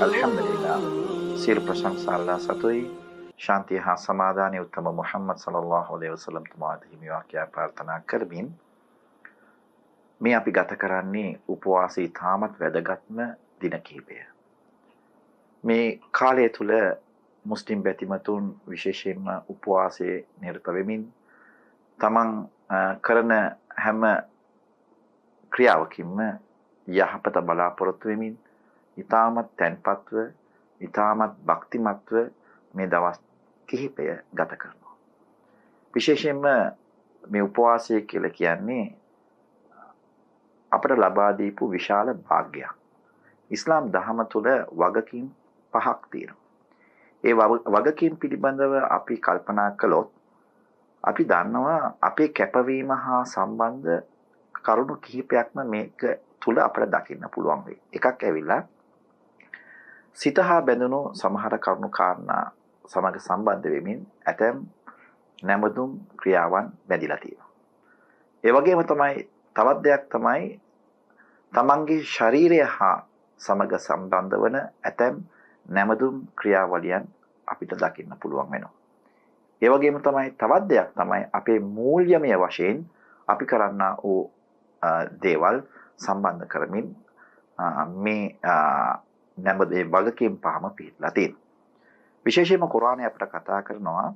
අල්හම්දුලිල්ලාහ් සියලු ප්‍රශංසා අල්ලාහ් සතුයි ශාන්තිය හා සමාදානය උත්තම මුහම්මද් සල්ලල්ලාහු අලයිහි වසල්ලම් තුමාට හිමිවා කියා ප්‍රාර්ථනා කරමින් මේ අපි ගත කරන්නේ උපවාසී තාමත් වැදගත්ම දින කිහිපය. මේ කාලය තුල මුස්ලිම් බැතිමතුන් විශේෂයෙන්ම උපවාසයේ නිරත වෙමින් තමන් කරන හැම ක්‍රියාවකින්ම යහපත බලාපොරොත්තු වෙමින් ඊටමත් තැන්පත්ව ඊටමත් භක්තිමත්ව මේ දවස් කිහිපය ගත කරනවා. විශේෂයෙන්ම මේ උපවාසය කියලා කියන්නේ අපට ලබා දීපු විශාල භාග්‍යයක්. ඉස්ලාම් දහම තුළ වගකීම් පහක් තියෙනවා. ඒ වගකීම් පිළිබඳව අපි කල්පනා කළොත් අපි දන්නවා අපේ කැපවීම හා සම්බන්ධ කරුණු කිහිපයක්ම මේක තුළ අපට දකින්න පුළුවන් වෙයි. එකක් ඇවිල්ලා සිත හා බැඳුණු සමහර කරුණු කාරණා සමග සම්බන්ධ වෙමින් ඇතැම් නැමදුම් ක්‍රියාවන් බැඳිලා තියෙනවා. ඒ වගේම තමයි තවත් දෙයක් තමයි තමන්ගේ ශරීරය හා සමග සම්බන්ධ වන ඇතැම් නැමදුම් ක්‍රියාවලියන් අපිට දකින්න පුළුවන් වෙනවා. ඒ වගේම තමයි තවත් දෙයක් තමයි අපේ මූල්‍යමය වශයෙන් අපි කරන්නා වූ දේවල් සම්බන්ධ කරමින් මේ නැමදේ වගකීම් පහම පිළිලා තියෙනවා. විශේෂයෙන්ම කුර්ආනය අපට කතා කරනවා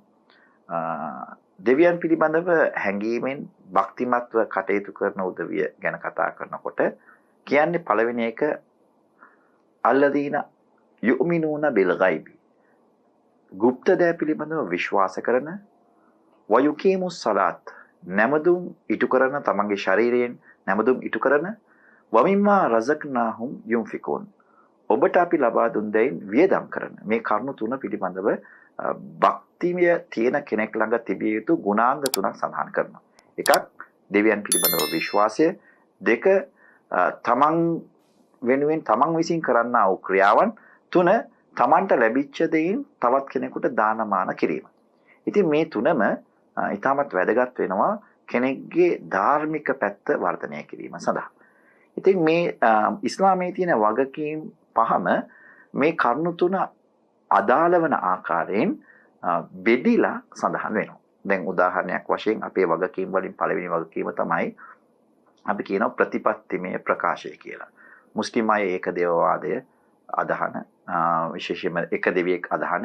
දෙවියන් පිළිබඳව හැඟීමෙන් භක්තිමත්ව කටයුතු කරන උදවිය ගැන කතා කරනකොට කියන්නේ පළවෙනි එක අල්ලදීන යුමිනූන බිල් ගයිබි. গুপ্ত දෑ පිළිබඳව විශ්වාස කරන වයුකීමුස් සලාත් නැමදුම් ඉටු කරන තමන්ගේ ශරීරයෙන් නැමදුම් ඉටු කරන වමිම්මා රසක්නාහුම් යුන්ෆිකූන් ඔබට අපි ලබා දුන් දෙයින් වියදම් කරන මේ කරුණු තුන පිළිබඳව භක්තිය තියෙන කෙනෙක් ළඟ තිබිය යුතු ගුණාංග තුනක් සඳහන් කරනවා. එකක් දෙවියන් පිළිබඳව විශ්වාසය, දෙක තමන් වෙනුවෙන් තමන් විසින් කරන්නා වූ ක්‍රියාවන්, තුන තමන්ට ලැබිච්ච දෙයින් තවත් කෙනෙකුට දානමාන කිරීම. ඉතින් මේ තුනම ඊටමත් වැදගත් වෙනවා කෙනෙක්ගේ ධාර්මික පැත්ත වර්ධනය කිරීම සඳහා. ඉතින් මේ ඉස්ලාමයේ තියෙන වගකීම් පහම මේ කරුණු තුන අදාළ වන ආකාරයෙන් බෙදිලා සඳහන් වෙනවා. දැන් උදාහරණයක් වශයෙන් අපේ වගකීම් වලින් පළවෙනි වගකීම තමයි අපි කියනවා ප්‍රතිපත්තිමය ප්‍රකාශය කියලා. මුස්ලිම් අය ඒක දේවවාදය අදහන විශේෂයෙන්ම එක දෙවියෙක් අදහන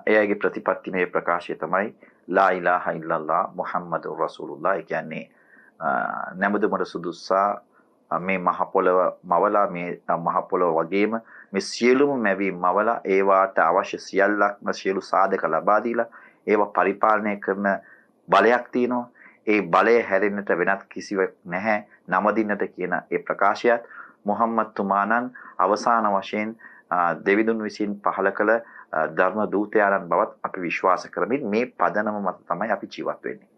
එයාගේ ප්‍රතිපත්තිමය ප්‍රකාශය තමයි ලා ඉලාහා ඉල්ලල්ලා මුහම්මදුර් රසූලුල්ලාහ්. ඒ කියන්නේ නැමදුමට සුදුස්සා මේ මහ පොළව මවලා මේ මහ පොළව වගේම මේ සියලුම මැවීම් මවලා ඒවාට අවශ්‍ය සියල්ලක්ම සියලු සාධක ලබා දීලා ඒවා පරිපාලනය කරන බලයක් තියෙනවා. ඒ බලය හැරෙන්නට වෙනත් කිසිවක් නැහැ නමදින්නට කියන ඒ ප්‍රකාශයත් මුහම්මද් තුමාණන් අවසාන වශයෙන් දෙවිඳුන් විසින් පහළ කළ ධර්ම දූතයාණන් බවත් අපි විශ්වාස කරමින් මේ පදනම මත තමයි අපි ජීවත් වෙන්නේ.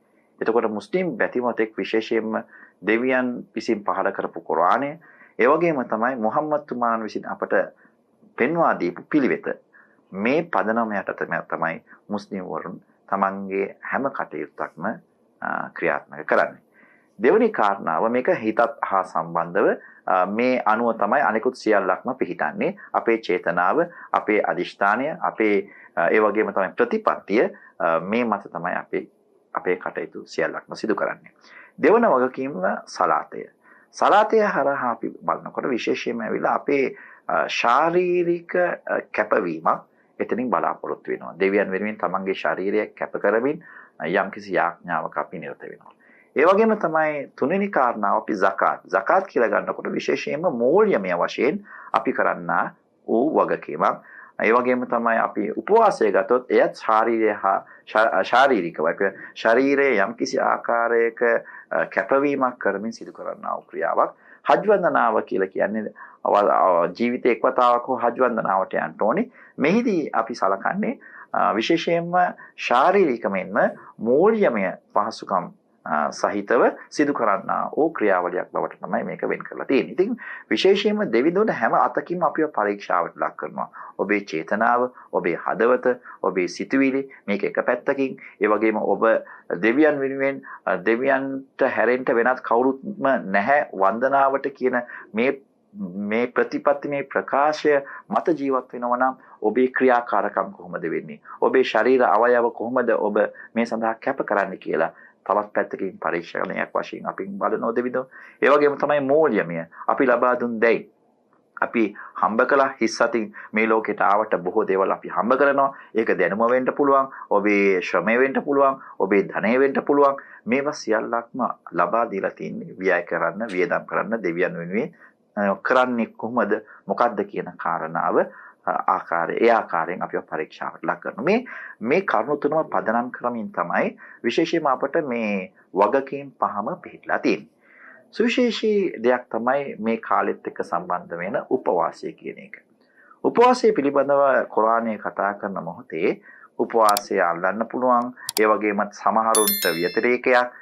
එතකොට මුස්ලිම් බැතිමතෙක් විශේෂයෙන්ම දෙවියන් විසින් පහළ කරපු කුර්ආනය, ඒ වගේම තමයි මුහම්මද් තුමාණන් විසින් අපට පෙන්වා දීපු පිළිවෙත, මේ පදනම යටතේ තමයි මුස්ලිම් වරුන් තමන්ගේ හැම කටයුත්තක්ම ක්‍රියාත්මක කරන්නේ. දෙවෙනි කාරණාව මේක හිතත් හා සම්බන්ධව මේ අනුව තමයි අනිකුත් සියල්ලක්ම පිහිටන්නේ. අපේ චේතනාව, අපේ අදිෂ්ඨානය, අපේ ඒ වගේම තමයි ප්‍රතිපත්තිය, මේ මත තමයි අපේ කටයුතු සියල්ලක්ම සිදු කරන්නේ. දෙවන වගකීම සලාතය. සලාතය හරහා අපි බලනකොට විශේෂයෙන්ම ඇවිල්ලා අපේ ශාරීරික කැපවීමක් එතනින් බලාපොරොත්තු වෙනවා. දෙවියන් වෙනුවෙන් තමන්ගේ ශරීරය කැප කරමින් යම්කිසි යාඥාවක අපි නිරත වෙනවා. ඒ වගේම තමයි තුන්වෙනි කාරණාව අපි zakat. zakat කියලා ගන්නකොට විශේෂයෙන්ම මූල්‍යමය වශයෙන් අපි කරන්නා වූ වගකීමක්. ඒ වගේම තමයි අපි උපවාසය ගතොත් එයත් ශාරීරිකව ශරීරයේ යම්කිසි ආකාරයක කැපවීමක් කරමින් සිදු කරන්නා වූ ක්‍රියාවක්. හජ් වන්දනාව කියලා කියන්නේ ජීවිතේ එක් වතාවක් හෝ හජ් වන්දනාවට යන්න ඕනේ. මෙහිදී අපි සලකන්නේ විශේෂයෙන්ම ශාරීරිකමෙන්ම මූල්‍යමය පහසුකම් සහිතව සිදු කරන්නා ඕ ක්‍රියාවලියක් බවට තමයි මේක වෙන් කරලා තියෙන්නේ. ඉතින් විශේෂයෙන්ම දෙවිඳුන හැම අතකින්ම අපිව පරීක්ෂාවට ලක් කරනවා. ඔබේ චේතනාව, ඔබේ හදවත, ඔබේ සිතුවිලි මේක එක පැත්තකින්, ඒ වගේම ඔබ දෙවියන් වෙනුවෙන් දෙවියන්ට හැරෙන්න වෙනත් කවුරුත්ම නැහැ වන්දනාවට කියන මේ ප්‍රතිපත්ති මේ ප්‍රකාශය මත ජීවත් වෙනවා නම් ඔබේ ක්‍රියාකාරකම් කොහොමද වෙන්නේ? ඔබේ ශරීර අවයව කොහොමද ඔබ මේ සඳහා කැප කරන්නේ කියලා තවත් පැත්තකින් පරීක්ෂණයක් වශයෙන් අපි බලනෝ දෙවිදෝ. ඒ වගේම තමයි මූල්‍යමය අපි ලබා දුන් දෙයි. අපි හම්බ කළා හිස් අතින් මේ ලෝකෙට ආවට බොහෝ දේවල් අපි හම්බ කරනවා. ඒක දැනුම වෙන්න පුළුවන්, ඔබේ ශ්‍රමය වෙන්න පුළුවන්, ඔබේ ධනය වෙන්න පුළුවන්. මේවා සියල්ලක්ම ලබා දීලා තින්නේ ව්‍යය කරන්න, වියදම් කරන්න දෙවියන් වෙනුවෙන් කරන්නේ කොහොමද? මොකද්ද කියන කාරණාව ඒ ආකාරයෙන් අපිව පරීක්ෂාවට ලක් කරනවා. මේ කරුණු තුනම පදනම් කරමින් තමයි විශේෂයෙන්ම අපට මේ වගකීම් පහම පිළිట్లా තියෙන්නේ. සුවිශේෂී දෙයක් තමයි මේ කාලෙත් එක්ක සම්බන්ධ වෙන උපවාසය කියන එක. උපවාසය පිළිබඳව කුරානයේ කතා කරන මොහොතේ උපවාසය අල්ලන්න පුළුවන්. ඒ වගේම සමහරුන්ට ව්‍යතිරේකයක්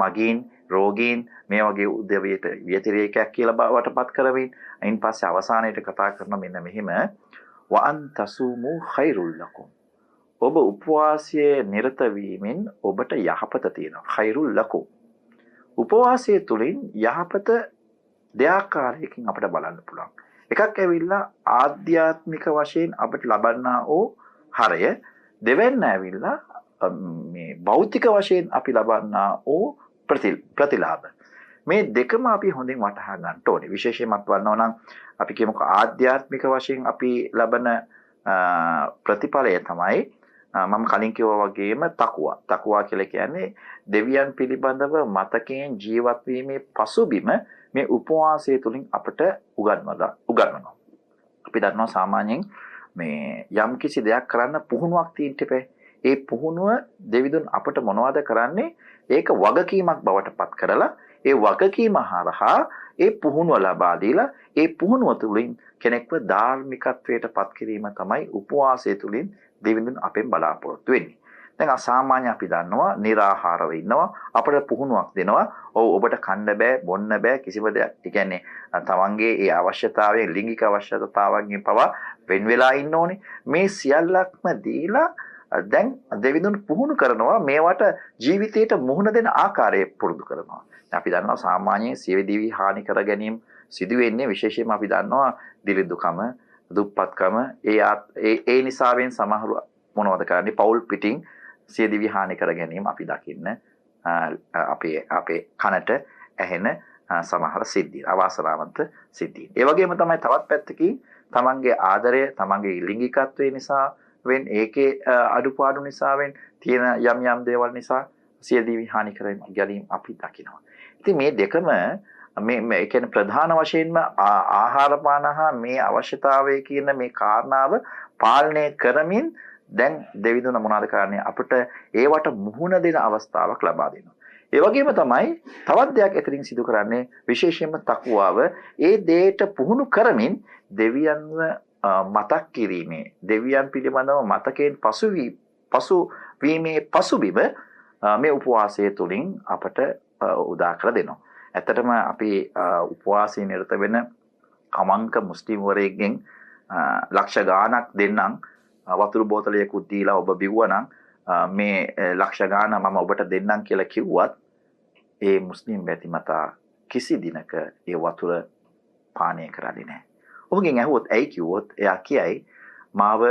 මගින් රෝගීන් මේ වගේ උදවියට ව්‍යතිරේකයක් කියලා බවටපත් කරමින් අයින් පස්සේ අවසානයේට කතා කරන මෙන්න මෙහිම වඅන් තසූමු ඛෛරුල් ලකුම්. ඔබ උපවාසයේ නිරත වීමෙන් ඔබට යහපත තියෙනවා. ඛෛරුල් ලකුම්. උපවාසයේ තුලින් යහපත දෙආකාරයකින් අපිට බලන්න පුළුවන්. එකක් ඇවිල්ලා ආධ්‍යාත්මික වශයෙන් අපිට ලබන්නා වූ හරය, දෙවෙන්න ඇවිල්ලා මේ භෞතික වශයෙන් අපි ලබන්නා වූ ප්‍රතිලාභ. මේ දෙකම අපි හොඳින් වටහා ගන්න ඕනේ. විශේෂයෙන්මත් වන්නවා නම් අපි කියමුකෝ ආධ්‍යාත්මික වශයෙන් අපි ලබන ප්‍රතිඵලය තමයි මම කලින් කිව්වා වගේම තකුවා. තකුවා කියලා කියන්නේ දෙවියන් පිළිබඳව මතකයෙන් ජීවත් වීමේ පසුබිම මේ උපවාසය තුලින් අපට උගන්වනවා. අපි දන්නවා සාමාන්‍යයෙන් මේ යම් කිසි දෙයක් කරන්න පුහුණුවක් තියෙන්න එපා. ඒ පුහුණුව දෙවිදුන් අපට මොනවද කරන්නේ? ඒක වගකීමක් බවට පත් කරලා ඒ වගකීම හරහා ඒ පුහුණුව ලබා දීලා ඒ පුහුණුව තුළින් කෙනෙක්ව ධාර්මිකත්වයට පත් කිරීම තමයි උපවාසය තුළින් දෙවිඳුන් අපෙන් බලාපොරොත්තු වෙන්නේ. දැන් අසාමාන්‍ය අපි දන්නවා निराහාරව ඉන්නවා අපිට පුහුණුවක් දෙනවා. ඔබට කන්න බෑ, බොන්න බෑ කිසිම දෙයක්. ඒ කියන්නේ තමන්ගේ ඒ අවශ්‍යතාවයෙන් ලිංගික අවශ්‍යතාවයන්ගෙන් පවා වෙන් වෙලා ඉන්න ඕනේ. මේ සියල්ලක්ම දීලා දැන් දෙවිඳුන් පුහුණු කරනවා මේවට ජීවිතයට මුහුණ දෙන ආකාරය පුරුදු කරනවා. අපි දන්නවා සාමාන්‍යයෙන් සියදිවි හානි කර ගැනීම සිදු වෙන්නේ විශේෂයෙන්ම අපි දන්නවා දිලිදුකම, දුප්පත්කම ඒ නිසාවෙන් සමහර මොනවද කරන්නේ? පෞල් පිටින් සියදිවි හානි කර ගැනීම අපි දකින්න අපේ කනට ඇහෙන සමහර සිද්ධි, අවාසනාවන්ත සිද්ධි. ඒ වගේම තමයි තවත් පැත්තකින් තමන්ගේ ආදරය, තමන්ගේ ලිංගිකත්වය නිසා ඒකේ අඩුපාඩු නිසාවෙන් තියෙන යම් දේවල් නිසා සියදිවි හානි කර ගැනීම අපි දකිනවා. ඉතින් මේ දෙකම මේ කියන්නේ ප්‍රධාන වශයෙන්ම ආහාර පාන හා මේ අවශ්‍යතාවය කියන මේ කාරණාව පාලනය කරමින් දැන් දෙවිඳුන මොනවද කරන්නේ? අපිට ඒවට මුහුණ දෙන අවස්ථාවක් ලබා දෙනවා. ඒ වගේම තමයි තවත් දෙයක් එතනින් සිදු කරන්නේ විශේෂයෙන්ම තකුවාව ඒ දේට පුහුණු කරමින් දෙවියන්ව මතක් කිරීමේ, දෙවියන් පිළිබඳව මතකයෙන් පසු වීමේ පසුබිම මේ උපවාසය තුළින් අපට උදා කර දෙනවා. ඇත්තටම අපි උපවාසයේ නිරත වෙන කමංක මුස්ලිම් වරයෙක්ගෙන් ලක්ෂ ගාණක් දෙන්නම් වතුර බෝතලයකුත් දීලා ඔබ බිව්වනම් මේ ලක්ෂ ගාණ මම ඔබට දෙන්නම් කියලා කිව්වත් ඒ මුස්ලිම් බැතිමතා කිසි දිනක ඒ වතුර පානය කරන්නේ නැහැ. ඔහුගෙන් ඇහුවොත් ඇයි කිව්වොත් එයා කියයි මාව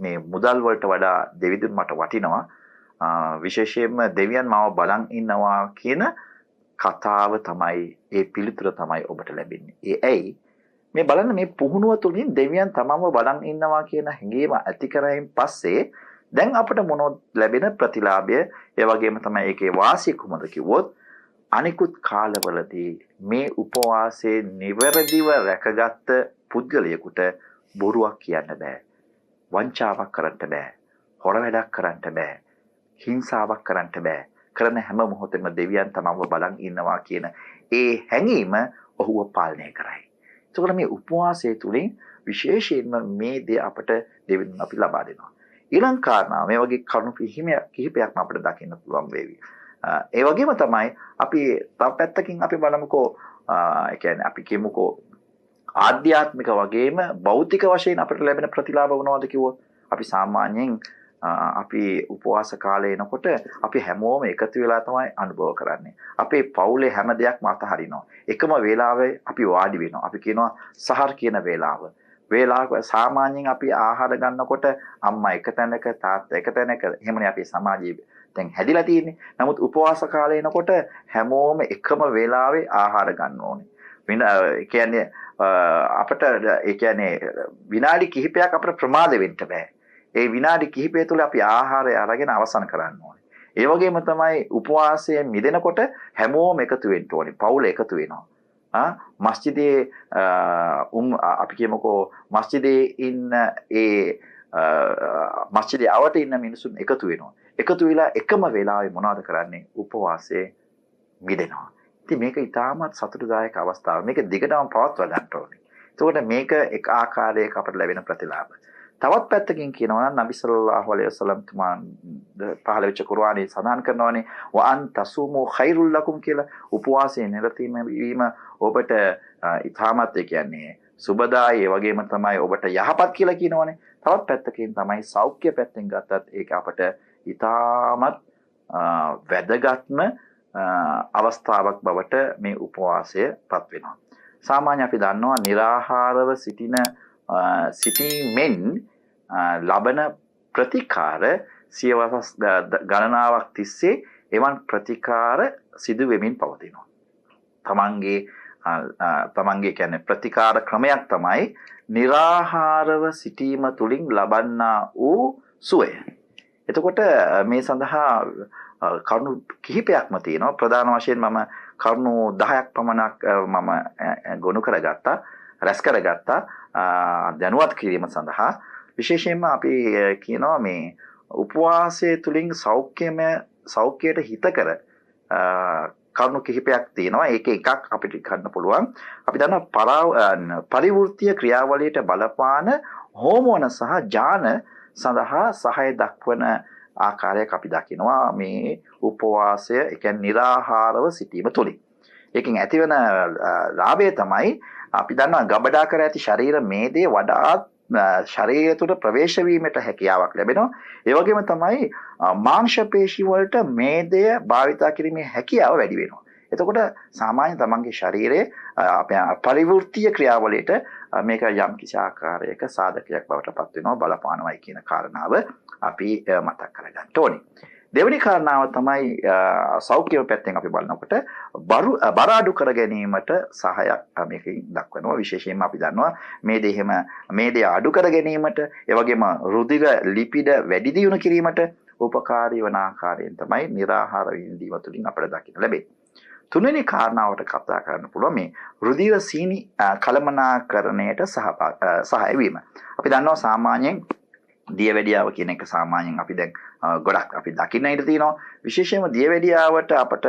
මේ මුදල් වලට වඩා දෙවිඳුන් මට වටිනවා. විශේෂයෙන්ම දෙවියන් මාව බලන් ඉන්නවා කියන කතාව තමයි, ඒ පිළිතුර තමයි ඔබට ලැබෙන්නේ. ඒ ඇයි මේ බලන්න මේ පුහුණුව තුළින් දෙවියන් තමම බලන් ඉන්නවා කියන හැඟීම ඇති කරයින් පස්සේ දැන් අපිට මොනවද ලැබෙන ප්‍රතිලාභය? ඒ වගේම තමයි ඒකේ වාසිය කොහොමද කිව්වොත් අනිකුත් කාලවලදී මේ උපවාසයේ නිවැරදිව රැකගත්ත පුද්ගලයෙකුට බොරුවක් කියන්න බෑ. වංචාවක් කරන්න බෑ. හොර වැඩක් කරන්න බෑ. හිංසාවක් කරන්න බෑ. කරන හැම මොහොතෙම දෙවියන් තමව බලන් ඉන්නවා කියන ඒ හැඟීම ඔහුව පාලනය කරයි. ඒකෝට මේ උපවාසයේ තුලින් විශේෂයෙන්ම මේ දේ අපට දෙවියන් අපි ලබා දෙනවා. ඊළඟ කාරණා මේ වගේ කරුණු කිහිපයක්ම අපිට දකින්න පුළුවන් වේවි. ඒ වගේම තමයි අපි තව පැත්තකින් අපි බලමුකෝ ඒ කියන්නේ අපි කියමුකෝ ආධ්‍යාත්මික වගේම භෞතික වශයෙන් අපිට ලැබෙන ප්‍රතිලාභ මොනවද කිව්වොත් අපි සාමාන්‍යයෙන් අපි උපවාස කාලේ එනකොට අපි හැමෝම එකතු වෙලා තමයි අනුභව කරන්නේ. අපේ පවුලේ හැම දෙයක්ම අතහරිනවා. එකම වේලාවේ අපි වාඩි වෙනවා. අපි කියනවා සහර් කියන වේලාව. වේලාවක සාමාන්‍යයෙන් අපි ආහාර ගන්නකොට අම්මා එක තැනක තාත්තා එක තැනක එහෙමනේ අපේ සමාජයේ දැන් හැදිලා තියෙන්නේ. නමුත් උපවාස කාලේ එනකොට හැමෝම එකම වේලාවේ ආහාර ගන්න ඕනේ. කියන්නේ අපිට ඒ කියන්නේ විනාඩි කිහිපයක් අපිට ප්‍රමාද වෙන්න බෑ. ඒ විනාඩි කිහිපය තුළ අපි ආහාරය අරගෙන අවසන් කරන්න ඕනේ. ඒ වගේම තමයි උපවාසයෙන් මිදෙනකොට හැමෝම එකතු වෙන්න ඕනේ. පවුල එකතු වෙනවා. මස්ජිදේ අපි කියමුකෝ මස්ජිදේ ඉන්න ඒ මස්ජිදේ අවට ඉන්න මිනිසුන් එකතු වෙනවා. එකතු වෙලා එකම වෙලාවේ මොනවද කරන්නේ? උපවාසයේ මිදෙනවා. ඉතින් මේක ඉතාමත් සතුටුදායක අවස්ථාවක්. මේක දිගටම පවත්වා ගන්න ඕනේ. එතකොට මේක එක ආකාරයක අපට ලැබෙන ප්‍රතිලාභ. තවත් පැත්තකින් කියනවා නම් නබි සල්ලල්ලාහු අලයිහි වසල්ලම් තුමාන් පහළ වෙච්ච කුර්ආනයේ සඳහන් කරනවානේ වඅන් තසූමු ඛෛරුල් ලකුම් කියලා. උපවාසයේ නිරත වීම ඔබට ඉතාමත් ඒ කියන්නේ සුබදායි ඒ වගේම තමයි ඔබට යහපත් කියලා කියනවානේ. තවත් පැත්තකින් තමයි සෞඛ්‍ය පැත්තෙන් ගත්තත් ඒක අපට ඉතාමත් වැදගත්ම අවස්ථාවක් බවට මේ උපවාසය පත් වෙනවා. සාමාන්‍ය අපි දන්නවා निराहारව සිටීමෙන් ලබන ප්‍රතිකාර සියවස් ගණනාවක් තිස්සේ එවන් ප්‍රතිකාර සිදු වෙමින් පවතිනවා. තමන්ගේ කියන්නේ ප්‍රතිකාර ක්‍රමයක් තමයි निराहारව සිටීම තුලින් ලබන්නා වූ සුවය. එතකොට මේ සඳහා කරුණු කිහිපයක්ම තියෙනවා. ප්‍රධාන වශයෙන් මම කරුණු 10ක් පමණක් මම ගොනු කරගත්තා, රැස් කරගත්තා දැනුවත් කිරීම සඳහා. විශේෂයෙන්ම අපි කියනවා මේ උපවාසය තුලින් සෞඛ්‍යයට හිතකර කරුණු කිහිපයක් තියෙනවා. ඒක එකක් අපිට ගන්න පුළුවන්. අපි දන්නවා පරිවෘත්තීය ක්‍රියාවලියට බලපාන හෝමෝන සහ ජාන සඳහා සහාය දක්වන ආකාරයක් අපි දකිනවා මේ උපවාසය ඒ කියන්නේ निराहारව සිටීම තුළින්. ඒකෙන් ඇතිවන ලාභය තමයි අපි දන්නවා ගබඩා කර ඇති ශරීර මේදේ වඩාත් ශරීරය තුළ ප්‍රවේශ වීමට හැකියාවක් ලැබෙනවා. ඒ වගේම තමයි මාංශ පේශි වලට මේදය භාවිතා කිරීමේ හැකියාව වැඩි වෙනවා. එතකොට සාමාන්‍ය තමන්ගේ ශරීරයේ පරිවෘත්තීය ක්‍රියාවලියට මේක යම් කිසි ආකාරයක සාධකයක් බවට පත් වෙනවා බලපානවායි කියන කාරණාව අපි මතක් කරගන්න ඕනේ. දෙවෙනි කාරණාව තමයි සෞඛ්‍ය පැත්තෙන් අපි බලනකොට බර අඩු කර ගැනීමට සහායක් මේකෙන් දක්වනවා. විශේෂයෙන්ම අපි දන්නවා මේදේ අඩු කර ගැනීමට ඒ වගේම රුධිර ලිපිඩ වැඩි දියුණු කිරීමට උපකාරී වන ආකාරයෙන් තමයි निराहार විඳීම තුළින් අපිට දකින්න ලැබෙන්නේ. තුන්වෙනි කාරණාවට කතා කරන්න පුළුවන් මේ රුධිර සීනි කළමනාකරණයට සහාය වීම. අපි දන්නවා සාමාන්‍යයෙන් දියවැඩියාව කියන එක සාමාන්‍යයෙන් අපි දැන් ගොඩක් අපි දකින්න ඉඩ තියෙනවා. විශේෂයෙන්ම දියවැඩියාවට අපට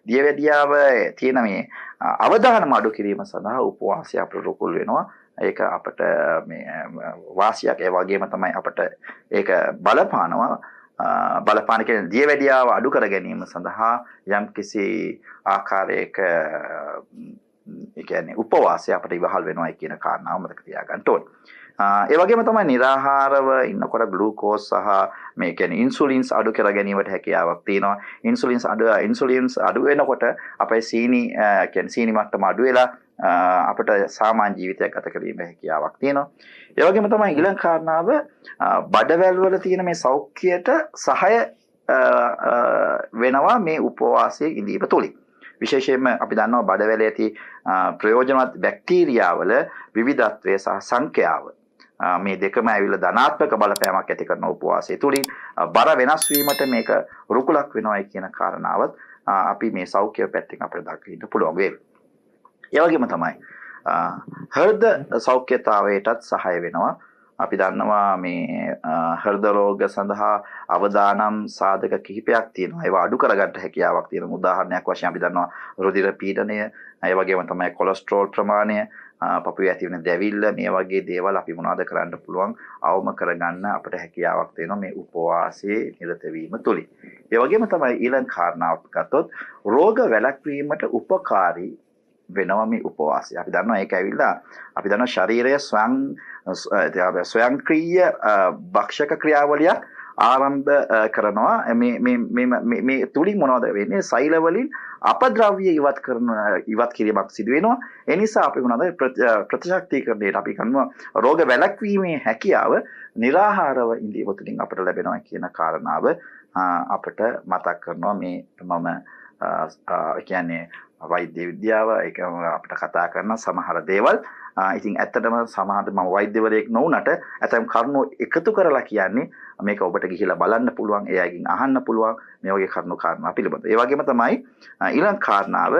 දියවැඩියාව තියෙන මේ අවදානම අඩු කිරීම සඳහා උපවාසය අපට රුකුල් වෙනවා. ඒක අපට මේ වාසියක් ඒ වගේම තමයි අපට ඒක බලපානවා. බලපාන කියන්නේ දියවැඩියාව අඩු කර ගැනීම සඳහා යම් කිසි ආකාරයක ඒ කියන්නේ උපවාසය අපට ඉවහල් වෙනවා කියන කාරණාව මතක තියාගන්න ඕනේ. ඒ වගේම තමයි निराहारව ඉන්නකොට ග්ලූකෝස් සහ මේ කියන්නේ ඉන්සුලින්ස් අඩු කර ගැනීමට හැකියාවක් තියෙනවා. ඉන්සුලින්ස් අඩු වෙනකොට අපේ සීනි මට්ටම අඩු වෙලා අපිට සාමාන්‍ය ජීවිතයක් ගත කිරීමේ හැකියාවක් තියෙනවා. ඒ වගේම තමයි ඊළඟ කාරණාව බඩවැල් වල තියෙන මේ සෞඛ්‍යයට සහාය වෙනවා මේ උපවාසයේ ඉඳීම තුලින්. විශේෂයෙන්ම අපි දන්නවා බඩවැලේ ඇති ප්‍රයෝජනවත් බැක්ටීරියාවල විවිධත්වය සහ සංඛ්‍යාව මේ දෙකම ඇවිල්ලා ධනාත්මක බලපෑමක් ඇති කරන උපවාසය තුලින් බර වෙනස් වීමට මේක රුකුලක් වෙනවායි කියන කාරණාවත් අපි මේ සෞඛ්‍ය පැත්තෙන් අපිට දකින්න පුළුවන් වේ. ඒ වගේම තමයි හෘද සෞඛ්‍යතාවයටත් සහාය වෙනවා. අපි දන්නවා මේ හෘද රෝග සඳහා අවදානම් සාධක කිහිපයක් තියෙනවා. ඒවා අඩු කරගන්න හැකියාවක් තියෙනවා. උදාහරණයක් වශයෙන් අපි දන්නවා රුධිර පීඩනය, ඒ වගේම තමයි කොලෙස්ටරෝල් ප්‍රමාණය, පපුවේ ඇතිවෙන දැවිල්ල, මේ වගේ දේවල් අපි මොනවද කරන්න පුළුවන් අවම කරගන්න අපිට හැකියාවක් තියෙනවා මේ උපවාසයේ නිරත වීම තුලින්. ඒ වගේම තමයි ඊළඟ කාරණාවක් ගත්තොත් රෝග වැළැක්වීමට උපකාරී වෙනවා මේ උපවාසය. අපි දන්නවා ඒක ඇවිල්ලා අපි දන්නවා ශරීරය ස්වයංක්‍රීය භක්ෂක ක්‍රියාවලියක් ආරම්භ කරනවා. මේ තුලින් මොනවද වෙන්නේ? සෛල වලින් අපද්‍රව්‍ය ඉවත් කිරීමක් සිදු වෙනවා. ඒ නිසා අපි මොනවද ප්‍රතිශක්තිකරණයට අපි කරනවා රෝග වැළැක්වීමේ හැකියාව निराहारව ඉඳීම තුළින් අපට ලැබෙනවා කියන කාරණාව අපට මතක් කරනවා මේ මම කියන්නේ වෛද්‍ය විද්‍යාව ඒක අපිට කතා කරන සමහර දේවල්. ඉතින් ඇත්තටම සමහරට මම වෛද්‍යවරයෙක් නොවුනට ඇතම් කරුණු එකතු කරලා කියන්නේ මේක ඔබට ගිහිලා බලන්න පුළුවන්, ඒ අයගෙන් අහන්න පුළුවන් මේ වගේ කරුණු කාරණා පිළිබඳව. ඒ වගේම තමයි ඊළඟ කාරණාව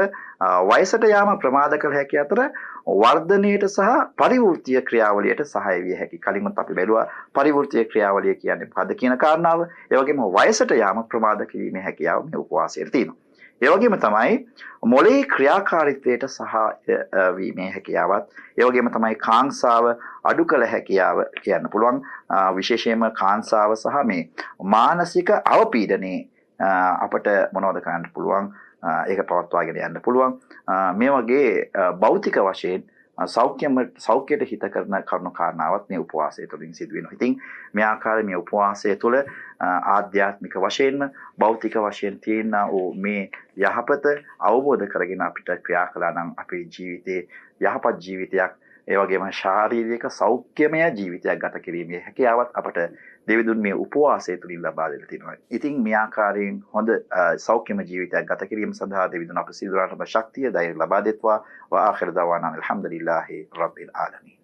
වයසට යාම ප්‍රමාද කළ හැකි අතර වර්ධනයට සහ පරිවෘත්තීය ක්‍රියාවලියට සහාය විය හැකි. කලින්මත් අපි බැලුවා පරිවෘත්තීය ක්‍රියාවලිය කියන්නේ මොකද්ද කියන කාරණාව. ඒ වගේම වයසට යාම ප්‍රමාද කිරීමේ හැකියාව මේ උපවාසයේ තියෙනවා. ඒ වගේම තමයි මොළයේ ක්‍රියාකාරීත්වයට සහාය වීමේ හැකියාවත්, ඒ වගේම තමයි කාංසාව අඩු කළ හැකියාව කියන්න පුළුවන්. විශේෂයෙන්ම කාංසාව සහ මේ මානසික අවපීඩනයේ අපට මොනවද කරන්න පුළුවන්? ඒක පවත්වාගෙන යන්න පුළුවන්. මේ වගේ භෞතික වශයෙන් සෞඛ්‍යයට හිත කරන කරුණු කාරණාවත් මේ උපවාසය තුළින් සිදු වෙනවා. ඉතින් මේ ආකාරයේ මේ උපවාසය තුළ ආධ්‍යාත්මික වශයෙන්ම භෞතික වශයෙන් තියෙන මේ යහපත අවබෝධ කරගෙන අපිට ක්‍රියා කළා නම් අපේ ජීවිතේ යහපත් ජීවිතයක්, ඒ වගේම ශාරීරික සෞඛ්‍යමය ජීවිතයක් ගත කිරීමේ හැකියාවත් අපට දෙවිඳුන් මේ උපවාසය තුළින් ලබා දෙලා තියෙනවා. ඉතින් මේ ආකාරයෙන් හොඳ සෞඛ්‍යමය ජීවිතයක් ගත කිරීම සඳහා දෙවිඳුන් අප සිදුරාටම ශක්තිය ධෛර්ය ලබා දෙත්වා. වා ආඛිර දවානා අල්හම්දුලිල්ලාහි රබ්බිල් ආලමීන්.